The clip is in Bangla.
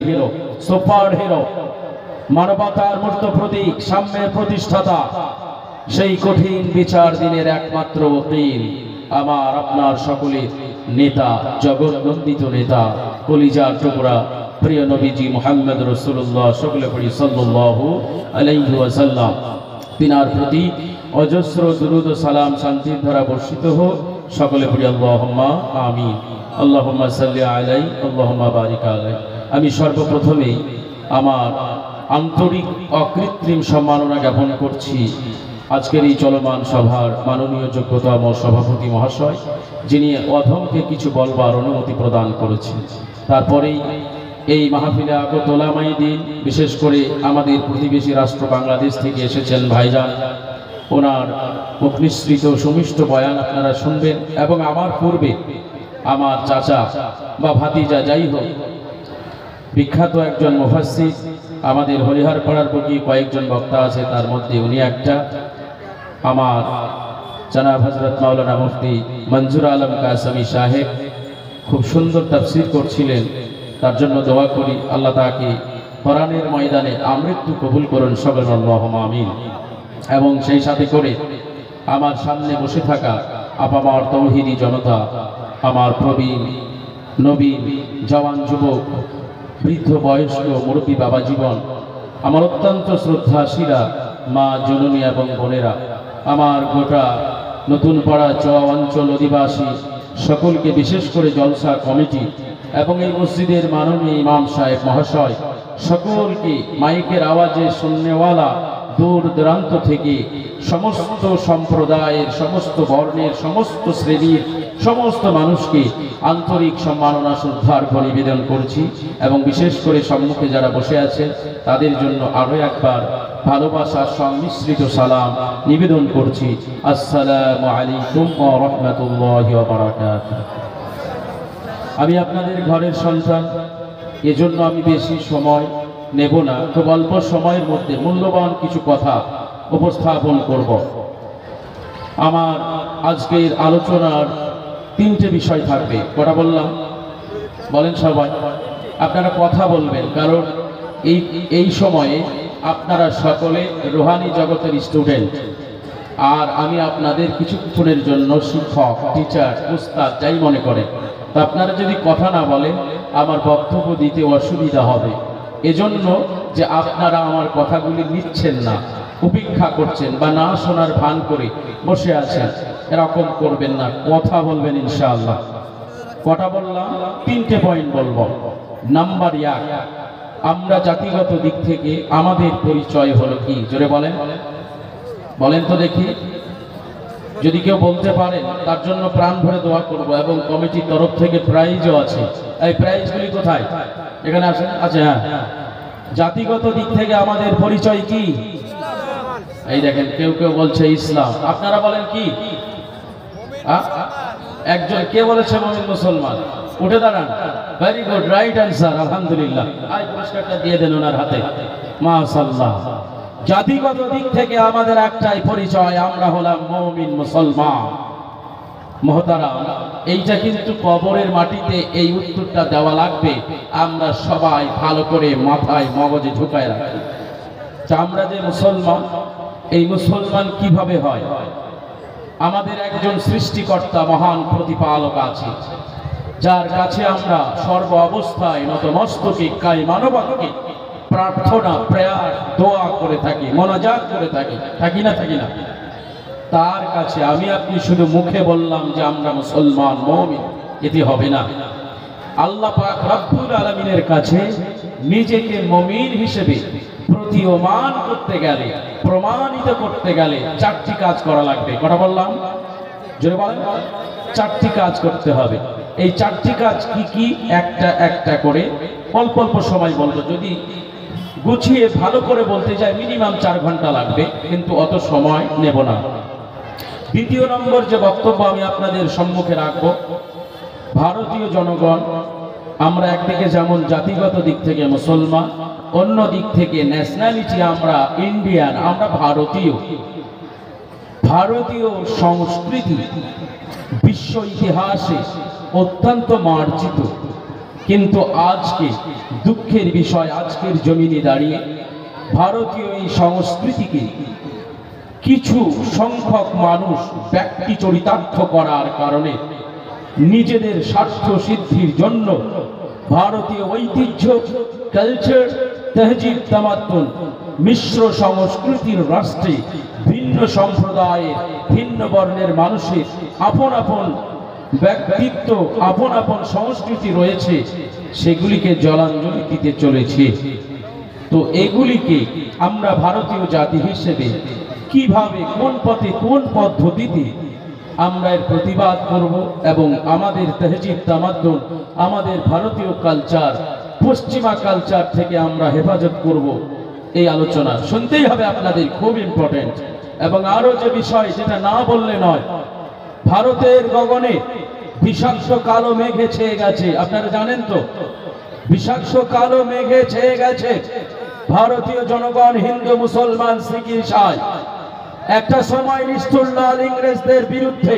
হিরো, সুপার হিরো, মানবতার মূর্ত প্রতীক, সাম্যের প্রতিষ্ঠাতা, সেই কঠিন বিচার দিনের একমাত্র উকিল, আমার আপনার সকলের নেতা, জগৎনন্দিত নেতা, কলিজার টুকরা প্রিয় নবীজি মুহাম্মদ রাসূলুল্লাহ সকলে পড়ি সাল্লাল্লাহু আলাইহি ওয়াসাল্লাম। তিনার প্রতি অজস্র দুরূদ ও সালাম শান্তির ধারা বর্ষিত হোক। সকলে পড়ি আল্লাহুম্মা আমিন। আল্লাহুম্মা সাল্লি আলাইহি আল্লাহুম্মা বারিক আলাইহি। আমি সর্বপ্রথমেই আমার আন্তরিক অকৃত্রিম সম্মাননা জ্ঞাপন করছি আজকের এই চলমান সভার মাননীয় যোগ্যতম সভাপতি মহাশয়, যিনি অধমকে কিছু বলবার অনুমতি প্রদান করেছেন। তারপরেই এই মাহফিলে আগত ওলামায়ে দ্বীন, বিশেষ করে আমাদের প্রতিবেশী রাষ্ট্র বাংলাদেশ থেকে এসেছেন ভাইজান, ওনার মুখ নিঃসৃত সুমিষ্ট বয়ান আপনারা শুনবেন। এবং আমার পূর্বে আমার চাচা বা ভাতিজা যাই হোক, বিখ্যাত একজন মুফাসসির, আমাদের হরিহর পাড়ার বুকে কয়েকজন বক্তা আছে, তার মধ্যে উনি একটা, আমার জনাব হযরত মাওলানা মুফতি মঞ্জুর আলম কাসেমি সাহেব খুব সুন্দর তাফসীর করছিলেন। তার জন্য দোয়া করি আল্লাহ তাকে কোরআনের ময়দানে আমৃত্যু কবুল করুন, সকলে আল্লাহুম্মা আমিন। এবং সেই সাথে করে আমার সামনে বসে থাকা আপামার তৌহিদি জনতা, আমার প্রবীণ নবীন জওয়ান যুবক, বৃদ্ধ বয়স্ক মুরব্বী বাবা জীবন, আমার অত্যন্ত শ্রদ্ধাশীলা মা জননী এবং বোনেরা, আমার গোটা নতুন পাড়া চোয়া অঞ্চল অধিবাসী সকলকে, বিশেষ করে জলসা কমিটি এবং এই মসজিদের মাননীয় ইমাম সাহেব মহাশয় সকলকে, মাইকের আওয়াজে শুননেওয়ালা দূর দূরান্ত থেকে সমস্ত সম্প্রদায়ের, সমস্ত বর্ণের, সমস্ত শ্রেণীর সমস্ত মানুষকে আন্তরিক সম্মাননা শ্রদ্ধার নিবেদন করছি। এবং বিশেষ করে সম্মুখে যারা বসে আছেন তাদের জন্য আরও একবার ভালোবাসার সংমিশ্রিত সালাম নিবেদন করছি। আসসালামু আলাইকুম ওয়া রাহমাতুল্লাহি ওয়া বারাকাতুহু। আমি আপনাদের ঘরের সন্তান, এজন্য আমি বেশি সময় নেব না, খুব অল্প সময়ের মধ্যে মূল্যবান কিছু কথা উপস্থাপন করব। আমার আজকের আলোচনার তিনটে বিষয় থাকবে। কটা বললাম? বলেন সবাই, আপনারা কথা বলবেন, কারণ এই সময়ে আপনারা সকলে রুহানি জগতের স্টুডেন্ট, আর আমি আপনাদের কিছুক্ষণের জন্য শিক্ষক, টিচার, উস্তাদ যাই মনে করেন। তো আপনারা যদি কথা না বলেন আমার বক্তব্য দিতে অসুবিধা হবে। এজন্য যে আপনারা আমার কথাগুলি নিচ্ছেন না, উপেক্ষা করছেন বা না শোনার ভান করে বসে আছেন, এরকম করবেন না, কথা বলবেন ইনশাআল্লাহ। কটা বললাম? তিনটে পয়েন্ট বলবো। নাম্বার 1, আমরা জাতিগত দিক থেকে আমাদের পরিচয় হলো কি? জোরে বলেন, বলেন তো দেখি। যদি কেউ বলতে পারেন তার জন্য প্রাণ ভরে দোয়া করব। এবং কমিটির তরফ থেকে প্রাইজও আছে। এই প্রাইজগুলি কোথায়? এখানে আসেন। আচ্ছা, হ্যাঁ, জাতিগত দিক থেকে আমাদের পরিচয় কি? এই দেখেন, কেউ কেউ বলছে ইসলাম, আপনারা বলেন কি? একজন কে বলেছে মুমিন মুসলমান? উঠে দাঁড়ান। ভেরি গুড, রাইট অ্যান্সার, আলহামদুলিল্লাহ। আজ পুরস্কারটা দিয়ে দেন ওনার হাতে, মাশাআল্লাহ। জাতিগত দিক থেকে আমাদের একটাই পরিচয়, আমরা হলাম মুমিন মুসলমান। মহতারাম, এইটা কিন্তু কবরের মাটিতে এই উত্তরটা দেওয়া লাগবে। আমরা সবাই ভালো করে মাথায় মগজে ঢুকায় রাখি। আমরা যে মুসলমান, এই মুসলমান কিভাবে হয়? আমাদের একজন সৃষ্টিকর্তা, মহান প্রতিপালক আছে, যার কাছে আমরা সর্ব অবস্থায় নতমস্তকে কায়মানবাক্যে প্রার্থনা, প্রেয়ার, দোয়া করে থাকি, মোনাজাত করে থাকি, থাকি না? তার কাছে আমি আপনি শুধু মুখে বললাম যে আমরা মুসলমান, মুমিন, এতে হবে না। আল্লাহ পাক রব্বুল আলামিনের কাছে নিজেকে মুমিন হিসেবে প্রতীয়মান করতে গেলে, প্রমাণিত করতে গেলে 4টি কাজ করা লাগবে। কটা বললাম? জোরে বলেন। 4টি কাজ করতে হবে। এই 4টি কাজ কি কি? একটা একটা করে অল্প অল্প সময় বলবো। যদি গুছিয়ে ভালো করে বলতে যাই মিনিমাম 4 ঘন্টা লাগবে, কিন্তু অত সময় নেব না। দ্বিতীয় নম্বর যে বক্তব্য আমি আপনাদের সম্মুখে রাখবো, ভারতীয় জনগণ আমরা একদিকে যেমন জাতিগত দিক থেকে মুসলমান, অন্য দিক থেকে ন্যাশনালিটি আমরা ইন্ডিয়ান, আমরা ভারতীয়। ভারতীয় সংস্কৃতি বিশ্ব ইতিহাসে অত্যন্ত মার্জিত। কিন্তু আজকে দুঃখের বিষয়, আজকের জমিনে দাঁড়িয়ে ভারতীয় এই সংস্কৃতিকে কিছু সংখ্যক মানুষ ব্যক্তি চরিতার্থ করার কারণে নিজেদের স্বার্থ সিদ্ধির জন্য ভারতীয় ঐতিহ্য, কালচার, তহজিব, তামাদ্দুন, মিশ্র সংস্কৃতির রাষ্ট্রে ভিন্ন সম্প্রদায়ের, ভিন্ন বর্ণের মানুষের আপন আপন ব্যক্তিত্ব, আপন আপন সংস্কৃতি রয়েছে, সেগুলিকে জলাঞ্জলি দিতে চলেছে। তো এগুলিকে আমরা ভারতীয় জাতি হিসেবে কিভাবে, কোন পথে, কোন পদ্ধতিতে আমরা এর প্রতিবাদ করব এবং আমাদের তহজিব, তামাদ্দুন, আমাদের ভারতীয় কালচার, পশ্চিমা কালচার থেকে আমরা হেফাজত করব, এই আলোচনা শুনতেই হবে আপনাদের, খুব ইম্পর্টেন্ট। এবং আরো যে বিষয়, যেটা না বললে নয়, ভারতের গগনে বিষাক্ত কালো মেঘে ছেয়ে গেছে, আপনারা জানেন তো, বিষাক্ত কালো মেঘে ছেয়ে গেছে। ভারতীয় জনগণ, হিন্দু, মুসলমান, শিখ, ইসাই একটা সময় নিষ্ঠুর লাল ইংরেজদের বিরুদ্ধে